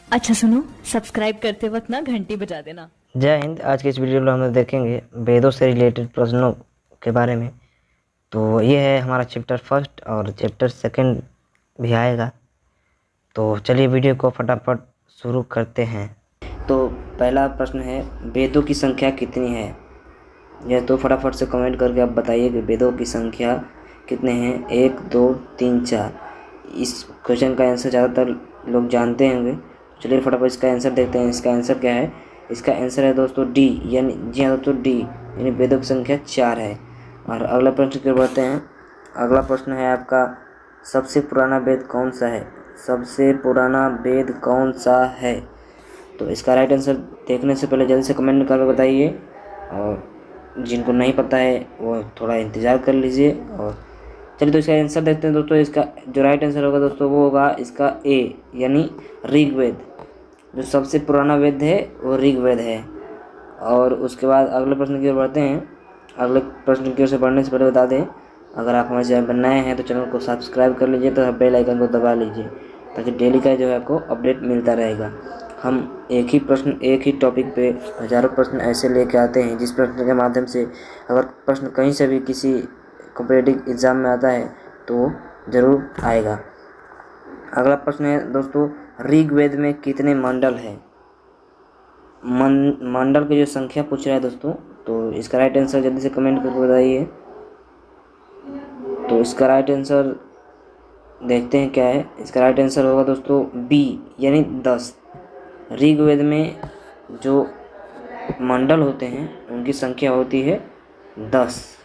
अच्छा सुनो, सब्सक्राइब करते वक्त ना घंटी बजा देना। जय हिंद। आज के इस वीडियो में हम देखेंगे वेदों से रिलेटेड प्रश्नों के बारे में। तो ये है हमारा चैप्टर फर्स्ट और चैप्टर सेकंड भी आएगा। तो चलिए वीडियो को फटाफट शुरू करते हैं। तो पहला प्रश्न है, वेदों की संख्या कितनी है? यह तो फटाफट से कमेंट करके आप बताइए कि वेदों की संख्या कितने हैं। 1 2 3 4। इस क्वेश्चन का आंसर ज़्यादातर लोग जानते होंगे। चलिए फटाफट इसका आंसर देखते हैं। इसका आंसर क्या है? इसका आंसर है दोस्तों डी, यानी जी हाँ दोस्तों डी, यानी वेदों की संख्या 4 है। और अगला प्रश्न की ओर बढ़ते हैं। अगला प्रश्न है आपका, सबसे पुराना वेद कौन सा है? सबसे पुराना वेद कौन सा है? तो इसका राइट आंसर देखने से पहले जल्दी से कमेंट करके बताइए, और जिनको नहीं पता है वो थोड़ा इंतज़ार कर लीजिए। और चलिए तो इसका आंसर देखते हैं दोस्तों। इसका जो राइट आंसर होगा दोस्तों वो होगा इसका ए, यानी ऋग्वेद। जो सबसे पुराना वेद है वो ऋग्वेद है। और उसके बाद अगले प्रश्न की ओर बढ़ते हैं। अगले प्रश्न की ओर से बढ़ने से पहले बता दें, अगर आप हमारे चैनल पर नए हैं तो चैनल को सब्सक्राइब कर लीजिए, तो बेल आइकन को दबा लीजिए, ताकि डेली का जो है आपको अपडेट मिलता रहेगा। हम एक ही टॉपिक पे हज़ारों प्रश्न ऐसे लेके आते हैं, जिस प्रश्न के माध्यम से अगर प्रश्न कहीं से भी किसी कॉम्पिटिटिव एग्ज़ाम में आता है तो ज़रूर आएगा। अगला प्रश्न है दोस्तों, ऋग्वेद में कितने मंडल हैं? मंडल की जो संख्या पूछ रहा है दोस्तों, तो इसका राइट आंसर जल्दी से कमेंट करके बताइए। तो इसका राइट आंसर देखते हैं क्या है। इसका राइट आंसर होगा दोस्तों बी, यानी 10। ऋग्वेद में जो मंडल होते हैं उनकी संख्या होती है 10।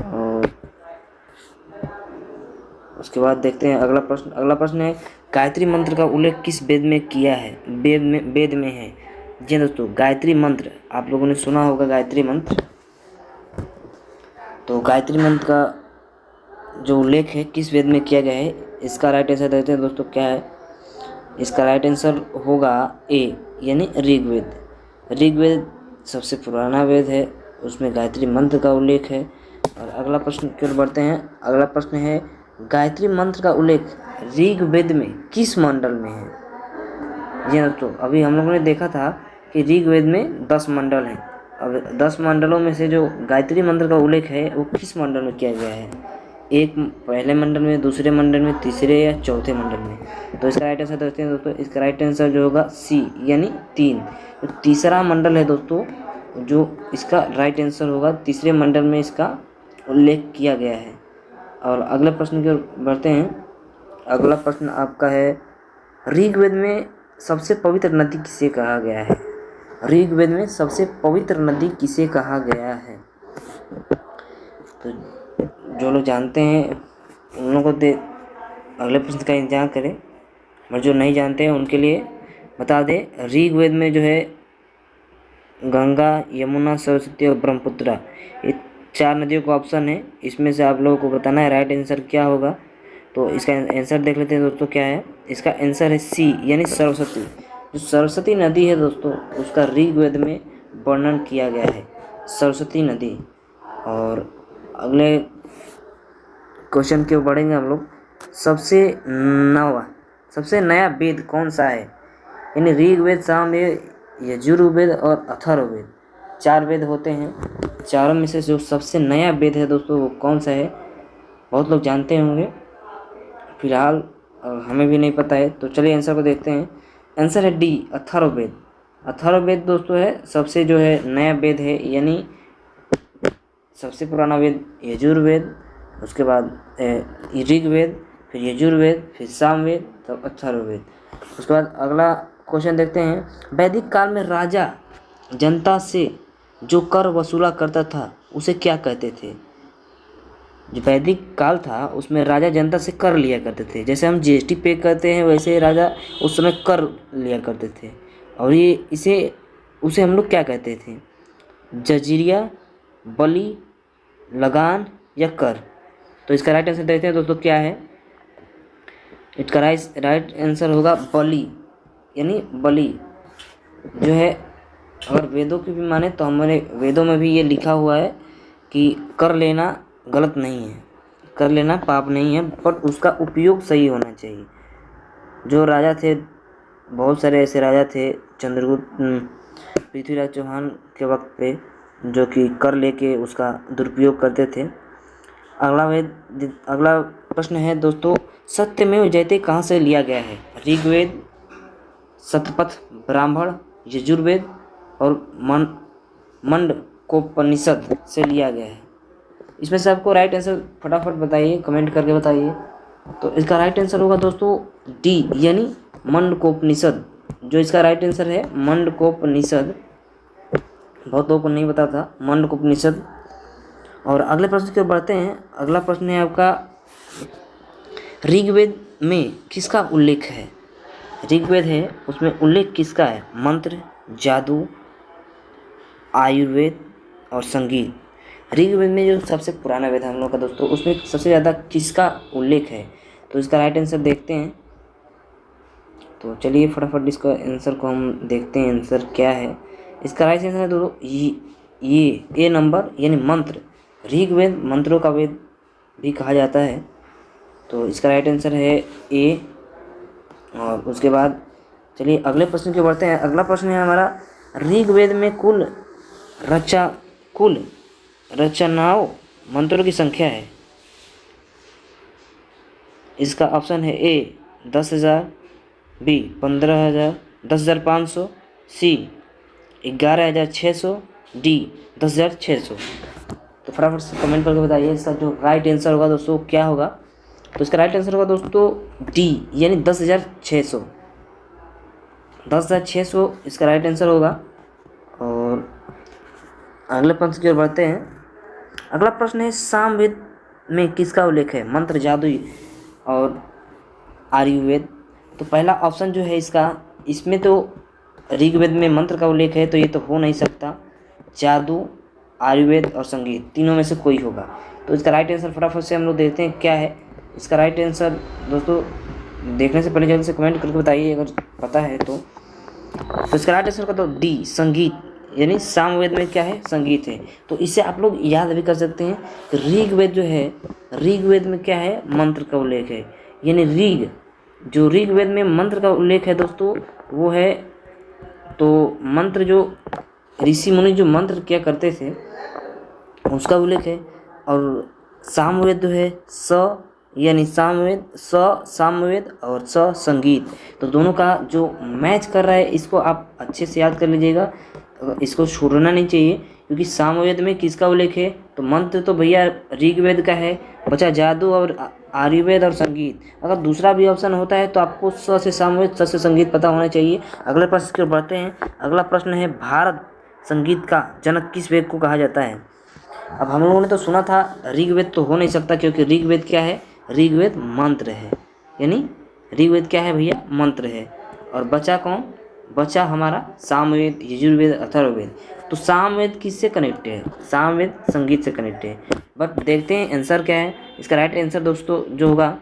और उसके बाद देखते हैं अगला प्रश्न। अगला प्रश्न है, गायत्री मंत्र का उल्लेख किस वेद में किया है? वेद में है। जी दोस्तों, गायत्री मंत्र आप लोगों ने सुना होगा, गायत्री मंत्र। तो गायत्री मंत्र का जो उल्लेख है किस वेद में किया गया है, इसका राइट आंसर देखते हैं दोस्तों क्या है। इसका राइट आंसर होगा ए, यानी ऋग्वेद। ऋग्वेद सबसे पुराना वेद है, उसमें गायत्री मंत्र का उल्लेख है। और अगला प्रश्न की ओर बढ़ते हैं। अगला प्रश्न है, गायत्री मंत्र का उल्लेख ऋग्वेद में किस मंडल में है? जी दोस्तों, अभी हम लोगों ने देखा था कि ऋग्वेद में 10 मंडल हैं। अब 10 मंडलों में से जो गायत्री मंत्र का उल्लेख है वो किस मंडल में किया गया है? एक पहले मंडल में, दूसरे मंडल में, तीसरे या चौथे मंडल में? तो इसका राइट आंसर देखते हैं दोस्तों। इसका राइट आंसर जो होगा सी, यानी 3। तो तीसरा मंडल है दोस्तों, जो इसका राइट आंसर होगा, तीसरे मंडल में इसका उल्लेख किया गया है। और अगले प्रश्न की ओर बढ़ते हैं। अगला प्रश्न आपका है, ऋग्वेद में सबसे पवित्र नदी किसे कहा गया है? ऋग्वेद में सबसे पवित्र नदी किसे कहा गया है? तो जो लोग जानते हैं उन लोगों को अगले प्रश्न का इंतजार करें, और जो नहीं जानते हैं उनके लिए बता दें। ऋग्वेद में जो है गंगा, यमुना, सरस्वती और ब्रह्मपुत्र, ये 4 नदियों का ऑप्शन है। इसमें से आप लोगों को बताना है राइट आंसर क्या होगा। तो इसका आंसर देख लेते हैं दोस्तों क्या है। इसका आंसर है सी, यानी सरस्वती। जो सरस्वती नदी है दोस्तों, उसका ऋग्वेद में वर्णन किया गया है, सरस्वती नदी। और अगले क्वेश्चन की ओर बढ़ेंगे हम लोग। सबसे नया वेद कौन सा है? यानी ऋग्वेद, सामवेद, यजुर्वेद और अथर्ववेद, 4 वेद होते हैं। चारों में से जो सबसे नया वेद है दोस्तों वो कौन सा है? बहुत लोग जानते होंगे, फिलहाल हमें भी नहीं पता है। तो चलिए आंसर को देखते हैं। आंसर है डी, अथर्ववेद। अथर्ववेद दोस्तों है सबसे जो है नया वेद है, यानी सबसे पुराना वेद यजुर्वेद, उसके बाद ऋग्वेद, फिर यजुर्वेद, फिर सामवेद, तब अथर्ववेद। उसके बाद अगला क्वेश्चन देखते हैं। वैदिक काल में राजा जनता से जो कर वसूला करता था उसे क्या कहते थे? जो वैदिक काल था उसमें राजा जनता से कर लिया करते थे। जैसे हम जीएसटी पे करते हैं, वैसे राजा उस समय कर लिया करते थे। और ये उसे हम लोग क्या कहते थे? जजिया, बलि, लगान या कर? तो इसका राइट आंसर देखते हैं दोस्तों क्या है। इसका राइट आंसर होगा बलि, यानी बलि जो है। अगर वेदों की भी माने तो हमारे वेदों में भी ये लिखा हुआ है कि कर लेना गलत नहीं है, कर लेना पाप नहीं है, पर उसका उपयोग सही होना चाहिए। जो राजा थे बहुत सारे ऐसे राजा थे चंद्रगुप्त पृथ्वीराज चौहान के वक्त पे जो कि कर लेके उसका दुरुपयोग करते थे। अगला प्रश्न है दोस्तों, सत्यमेव जयते कहाँ से लिया गया है? ऋग्वेद, शतपथ ब्राह्मण, यजुर्वेद और मंडकोपनिषद से लिया गया है। इसमें से आपको राइट आंसर फटाफट बताइए, कमेंट करके बताइए। तो इसका राइट आंसर होगा दोस्तों डी यानी मंडकोपनिषद। जो इसका राइट आंसर है मंडकोपनिषद, बहुत लोगों को नहीं पता था मंडकोपनिषद। और अगले प्रश्न की ओर बढ़ते हैं। अगला प्रश्न है आपका, ऋग्वेद में किसका उल्लेख है? ऋग्वेद है उसमें उल्लेख किसका है? मंत्र, जादू, आयुर्वेद और संगीत। ऋग्वेद में जो सबसे पुराना वेद है हम लोग का दोस्तों, उसमें सबसे ज़्यादा किसका उल्लेख है? तो इसका राइट आंसर देखते हैं। तो चलिए फटाफट इसका आंसर को हम देखते हैं, आंसर क्या है। इसका राइट आंसर है दोस्तों ये ए नंबर यानी मंत्र। ऋग्वेद मंत्रों का वेद भी कहा जाता है। तो इसका राइट आंसर है ए। और उसके बाद चलिए अगले प्रश्न की ओर बढ़ते हैं। अगला प्रश्न है हमारा, ऋग्वेद में कुल रचनाओं मंत्रों की संख्या है। इसका ऑप्शन है ए 10,000, बी 15,000, 10,500, सी 11,600, डी 10,600। तो फटाफट से कमेंट करके बताइए इसका जो राइट आंसर होगा दोस्तों क्या होगा। तो इसका राइट आंसर होगा दोस्तों डी यानी 10,600। 10,600 इसका राइट आंसर होगा। और अगले प्रश्न की ओर बढ़ते हैं। अगला प्रश्न है, सामवेद में किसका उल्लेख है? मंत्र, जादू और आयुर्वेद। तो पहला ऑप्शन जो है इसमें तो ऋग्वेद में मंत्र का उल्लेख है, तो ये तो हो नहीं सकता। जादू, आयुर्वेद और संगीत तीनों में से कोई होगा। तो इसका राइट आंसर फटाफट से हम लोग देखते हैं क्या है। इसका राइट आंसर दोस्तों देखने से पहले जल्दी से कमेंट करके बताइए अगर पता है तो। इसका राइट आंसर का तो डी संगीत यानी सामवेद में क्या है? संगीत है। तो इससे आप लोग याद भी कर सकते हैं कि ऋग्वेद जो है, ऋग्वेद में क्या है? मंत्र का उल्लेख है। यानी जो ऋग्वेद में मंत्र का उल्लेख है दोस्तों वो है, तो मंत्र जो ऋषि मुनि जो मंत्र क्या करते थे उसका उल्लेख है। और सामवेद जो है यानी सामवेद और संगीत, तो दोनों का जो मैच कर रहा है इसको आप अच्छे से याद कर लीजिएगा, इसको छोड़ना नहीं चाहिए। क्योंकि सामवेद में किसका उल्लेख है? तो मंत्र तो भैया ऋग्वेद का है, बचा जादू और आयुर्वेद और संगीत। अगर दूसरा भी ऑप्शन होता है तो आपको स से सामवेद, स से संगीत पता होना चाहिए। अगले प्रश्न की ओर बढ़ते हैं। अगला प्रश्न है, भारत संगीत का जनक किस वेद को कहा जाता है? अब हम लोगों ने तो सुना था ऋग्वेद तो हो नहीं सकता, क्योंकि ऋग्वेद क्या है? ऋग्वेद मंत्र है। यानी ऋग्वेद क्या है भैया? मंत्र है। और बचा कौन? बचा हमारा सामवेद, यजुर्वेद, अथर्ववेद। तो सामवेद किससे कनेक्ट है? सामवेद संगीत से कनेक्ट है। बट देखते हैं आंसर क्या है। इसका राइट आंसर दोस्तों जो होगा,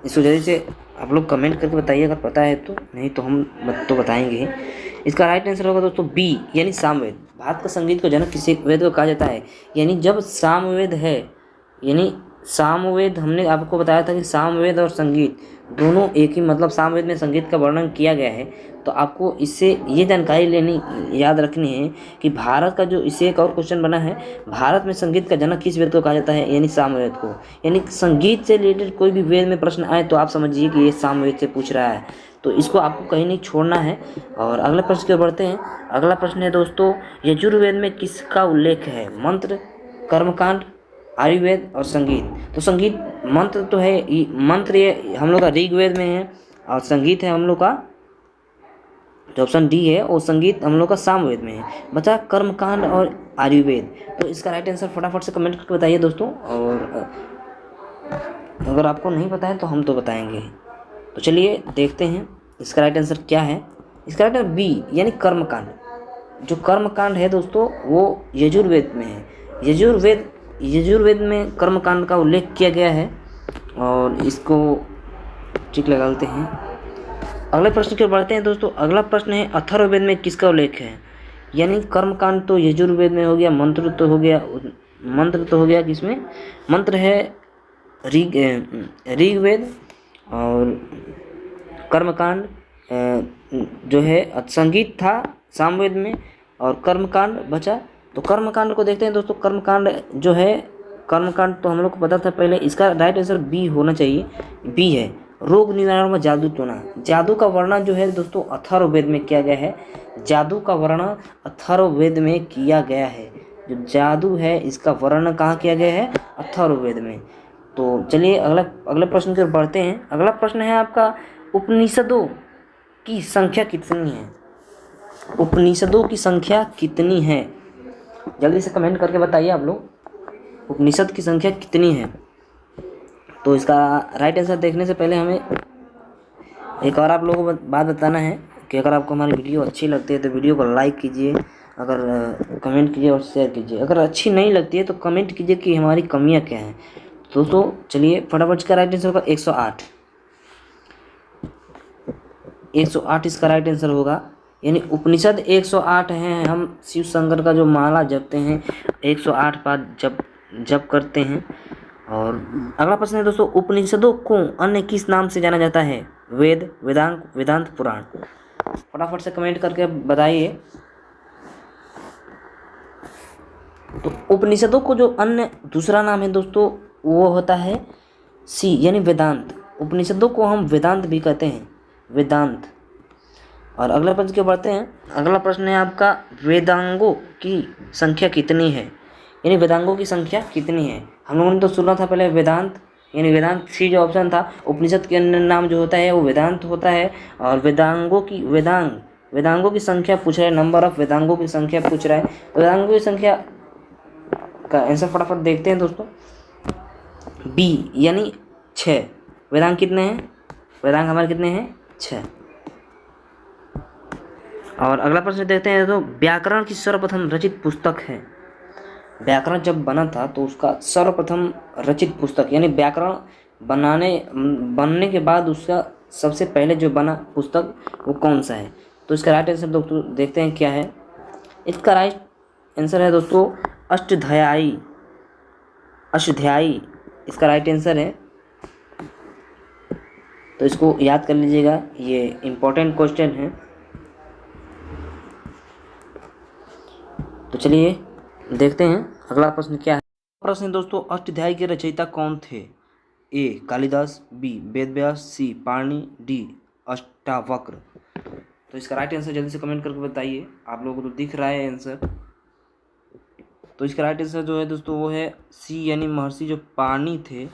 इसको जल्दी से आप लोग कमेंट करके बताइए अगर पता है तो, नहीं तो हम तो बताएंगे ही। इसका राइट आंसर होगा दोस्तों बी यानी सामवेद। भारत का संगीत को जनक किसी वेद को कहा जाता है? यानी जब सामवेद है, यानी सामवेद हमने आपको बताया था कि सामवेद और संगीत दोनों एक ही, मतलब सामवेद में संगीत का वर्णन किया गया है। तो आपको इससे ये जानकारी याद रखनी है कि भारत का जो, इससे एक और क्वेश्चन बना है, भारत में संगीत का जनक किस वेद को कहा जाता है? यानी सामवेद को। यानी संगीत से रिलेटेड कोई भी वेद में प्रश्न आए तो आप समझिए कि ये सामवेद से पूछ रहा है। तो इसको आपको कहीं नहीं छोड़ना है। और अगले प्रश्न की ओर बढ़ते हैं। अगला प्रश्न है दोस्तों, यजुर्वेद में किसका उल्लेख है? मंत्र, कर्मकांड, आयुर्वेद और संगीत। तो संगीत मंत्र तो है, मंत्र ये हम लोग का ऋग्वेद में है, और संगीत है हम लोग का जो ऑप्शन डी है, और संगीत हम लोग का सामवेद में है। बचा कर्मकांड और आयुर्वेद। तो इसका राइट आंसर फटाफट से कमेंट करके बताइए दोस्तों। और अगर आपको नहीं पता है तो हम तो बताएंगे। तो चलिए देखते हैं इसका राइट आंसर क्या है। इसका राइट आंसर बी यानी कर्मकांड। जो कर्मकांड है दोस्तों वो यजुर्वेद में है। यजुर्वेद में कर्मकांड का उल्लेख किया गया है। और इसको ठीक लगा लेते हैं। अगले प्रश्न की ओर बढ़ते हैं दोस्तों। अगला प्रश्न है, अथर्ववेद में किसका उल्लेख है? यानी कर्मकांड तो यजुर्वेद में हो गया, मंत्र तो हो गया किसमें? मंत्र है ऋग्वेद, और कर्मकांड जो है संगीत था सामवेद में, और कर्मकांड बचा। तो कर्मकांड को देखते हैं दोस्तों। कर्मकांड जो है, कर्मकांड तो हम लोग को पता था पहले, इसका राइट आंसर बी होना चाहिए। बी है, रोग निवारण में जादू टोना। जादू का वर्णन जो है दोस्तों अथर्ववेद में किया गया है। जादू का वर्णन अथर्ववेद में किया गया है। जो जादू है इसका वर्णन कहाँ किया गया है? अथर्ववेद में। तो चलिए अगले प्रश्न की ओर बढ़ते हैं। अगला प्रश्न है आपका, उपनिषदों की संख्या कितनी है? उपनिषदों की संख्या कितनी है? जल्दी से कमेंट करके बताइए आप लोग, उपनिषद की संख्या कितनी है? तो इसका राइट आंसर देखने से पहले हमें एक और आप लोगों को बात बताना है कि अगर आपको हमारी वीडियो अच्छी लगती है तो वीडियो को लाइक कीजिए, अगर कमेंट कीजिए और शेयर कीजिए। अगर अच्छी नहीं लगती है तो कमेंट कीजिए कि हमारी कमियां क्या हैं। दोस्तों चलिए फटाफट इसका राइट आंसर होगा 108। 108 इसका राइट आंसर होगा, यानी उपनिषद 108 हैं। हम शिव शंकर का जो माला जपते हैं 108 बार जप करते हैं। और अगला प्रश्न है दोस्तों, उपनिषदों को अन्य किस नाम से जाना जाता है? वेद, वेदांग, वेदांत, पुराण। फटाफट से कमेंट करके बताइए। तो उपनिषदों को जो अन्य दूसरा नाम है दोस्तों वो होता है सी, यानी वेदांत। उपनिषदों को हम वेदांत भी कहते हैं, वेदांत। और अगला प्रश्न की ओर बढ़ते हैं। अगला प्रश्न है आपका, वेदांगों की संख्या कितनी है? यानी वेदांगों की संख्या कितनी है? हम लोगों ने तो सुना था पहले वेदांत, यानी वेदांत सी जो ऑप्शन था। उपनिषद के अन्य नाम जो होता है वो वेदांत होता है। और वेदांगों की संख्या पूछ रहा है, नंबर ऑफ वेदांगों की संख्या पूछ रहा है। तो वेदांगों की संख्या का आंसर फटाफट देखते हैं दोस्तों। बी, यानी 6। वेदांग कितने हैं? वेदांग हमारे कितने हैं? 6। और अगला प्रश्न देखते हैं। तो व्याकरण की सर्वप्रथम रचित पुस्तक है। व्याकरण जब बना था तो उसका सर्वप्रथम रचित पुस्तक, यानी व्याकरण बनने के बाद उसका सबसे पहले जो बना पुस्तक वो कौन सा है? तो इसका राइट आंसर दोस्तों देखते हैं क्या है। इसका राइट आंसर है दोस्तों अष्टाध्यायी। इसका राइट आंसर है। तो इसको याद कर लीजिएगा, ये इम्पोर्टेंट क्वेश्चन है। तो चलिए देखते हैं अगला प्रश्न क्या है। प्रश्न दोस्तों, अष्टाध्यायी के रचयिता कौन थे? ए कालिदास, बी वेदव्यास, सी पाणिनि, डी अष्टावक्र। तो इसका राइट आंसर जल्दी से कमेंट करके बताइए। आप लोगों को तो दिख रहा है आंसर। तो इसका राइट आंसर जो है दोस्तों वो है सी, यानी महर्षि जो पाणिनि थे,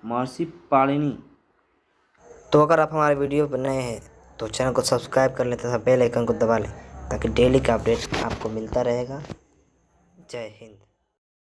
महर्षि पाणिनि। तो अगर आप हमारे वीडियो पर नए हैं तो चैनल को सब्सक्राइब कर लें तथा बेल आइकन को दबा लें ताकि डेली का अपडेट आपको मिलता रहेगा। जय हिंद।